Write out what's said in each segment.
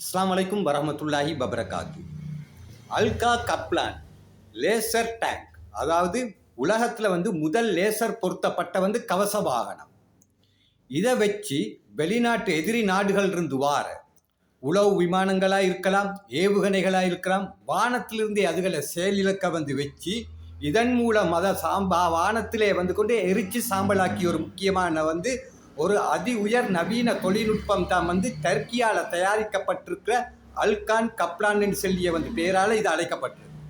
அஸ்ஸலாமு அலைக்கும் வரஹ்மத்துல்லாஹி வபரகாத்து. அல்கா கப்லான் லேசர் டேங்க், அதாவது உலகத்தில் முதல் லேசர் பொருத்தப்பட்ட கவச வாகனம். இதை வச்சு வெளிநாட்டு எதிரி நாடுகள் இருந்து வார உளவு விமானங்களாக இருக்கலாம், ஏவுகணைகளாக இருக்கலாம், வானத்திலிருந்தே அதுகளை செயலிழக்க வச்சு இதன் மூலம் அதை வானத்திலே கொண்டு எரிச்சு சாம்பலாக்கி ஒரு முக்கியமான ஒரு அதி உயர் நவீன தொழில்நுட்பம் தான் டர்க்கியால் தயாரிக்கப்பட்டிருக்கிற அல்கான் கப்லான் சொல்லிய பேரால் இது அழைக்கப்பட்டிருக்கு.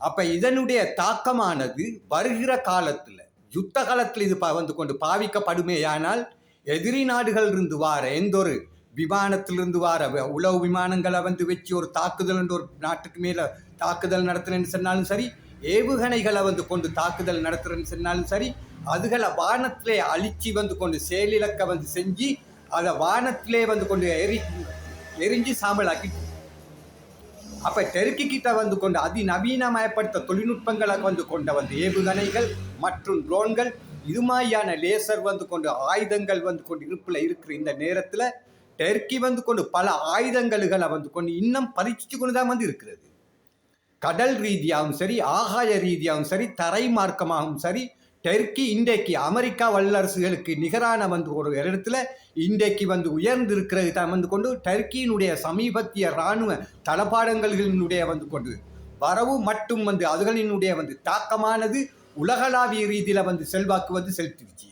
அப்போ இதனுடைய தாக்கமானது வருகிற காலத்தில் யுத்த காலத்தில் இது கொண்டு பாவிக்கப்படுமேயானால் எதிரி நாடுகள் இருந்து வார எந்த ஒரு விமானத்திலிருந்து வார உளவு விமானங்களை வச்சு ஒரு தாக்குதல் ஒரு நாட்டுக்கு மேலே தாக்குதல் நடத்துறேன்னு சொன்னாலும் சரி, ஏவுகணைகளை கொண்டு தாக்குதல் நடத்துறேன்னு சொன்னாலும் சரி, அதுகளை வானத்திலே அழிச்சு கொண்டு செயலிழக்க செஞ்சு அதை வானத்திலே கொண்டு எரிஞ்சு சாம்பலாக்கி. அப்போ டெர்க்கி கிட்ட கொண்டு அதிநவீனமயப்படுத்த தொழில்நுட்பங்களை கொண்ட ஏவுகணைகள் மற்றும் ட்ரோன்கள், இது மாதிரியான லேசர் கொண்டு ஆயுதங்கள் கொண்டு இருப்பில் இருக்கிற இந்த நேரத்தில் டெர்க்கி கொண்டு பல ஆயுதங்களை கொண்டு இன்னும் பரீட்சிச்சு கொண்டு தான் இருக்கிறது. கடல் ரீதியாகவும் சரி, ஆகாய ரீதியாகவும் சரி, தரை மார்க்கமாகவும் சரி, டெர்க்கி இன்றைக்கு அமெரிக்கா வல்லரசுகளுக்கு நிகரான ஒரு இடத்துல இன்றைக்கு உயர்ந்திருக்கிறது தான் கொண்டு டர்க்கியினுடைய சமீபத்திய இராணுவ தளபாடங்களினுடைய கொண்டு வரவு மற்றும் அதுகளினுடைய தாக்கமானது உலகளாவிய ரீதியில் செல்வாக்கு செலுத்திடுச்சு.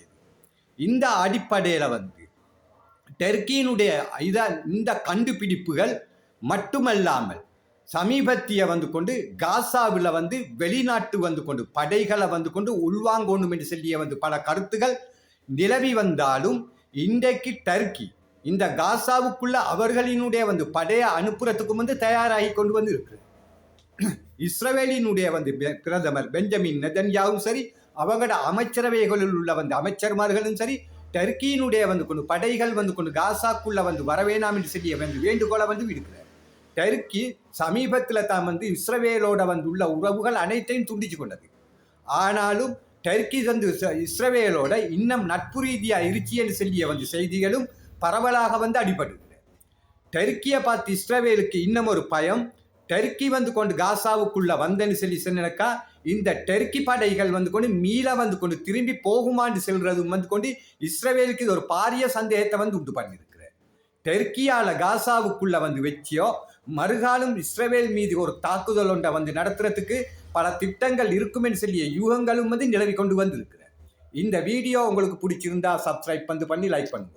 இந்த அடிப்படையில் டர்க்கியினுடைய இந்த கண்டுபிடிப்புகள் மட்டுமல்லாமல் சமீபத்திய கொண்டு காசாவில் வெளிநாட்டு கொண்டு படைகளை கொண்டு உள்வாங்கணும் என்று சொல்லிய பல கருத்துகள் நிலவி வந்தாலும் இன்றைக்கு டர்க்கி இந்த காசாவுக்குள்ள அவர்களினுடைய படையை அனுப்புறதுக்கும் தயாராகி கொண்டு இருக்கு. இஸ்ரவேலினுடைய பிரதமர் பெஞ்சமின் நெதன்யாவும் சரி, அவங்களோட அமைச்சரவைகளில் உள்ள அமைச்சர்மார்களும் சரி, டர்க்கியினுடைய கொண்டு படைகள் கொண்டு காசாக்குள்ள வரவேணாம் என்று சொல்லிய வேண்டுகோளை விடுக்கிறார். டர்க்கி சமீபத்தில் தான் இஸ்ரவேலோட உள்ள உறவுகள் அனைத்தையும் துண்டிச்சு கொண்டது. ஆனாலும் டர்க்கி இஸ்ரவேலோட இன்னும் நட்பு ரீதியாக இருச்சி என்று சொல்லிய செய்திகளும் பரவலாக அடிபடுகிறது. டர்க்கியை பார்த்து இஸ்ரவேலுக்கு இன்னும் ஒரு பயம். டர்க்கி கொண்டு காசாவுக்குள்ள வந்தேன்னு சொல்லி சொன்னாக்கா இந்த டர்க்கி படைகள் கொண்டு மீள கொண்டு திரும்பி போகுமான்னு செல்றதும் கொண்டு இஸ்ரவேலுக்கு இது ஒரு பாரிய சந்தேகத்தை உண்டு பண்ணியிருக்கிறது. டர்க்கியால் காசாவுக்குள்ள வச்சியோ மறுகாலம் இஸ்ரவேல் மீது ஒரு தாக்குதல் ஒன்றை நடத்துறதுக்கு பல திட்டங்கள் இருக்கும் என்று சொல்லிய யூகங்களும் நிலவி கொண்டு வந்திருக்கிறார். இந்த வீடியோ உங்களுக்கு பிடிச்சிருந்தா சப்ஸ்கிரைப் பண்ணி லைக் பண்ணுங்க.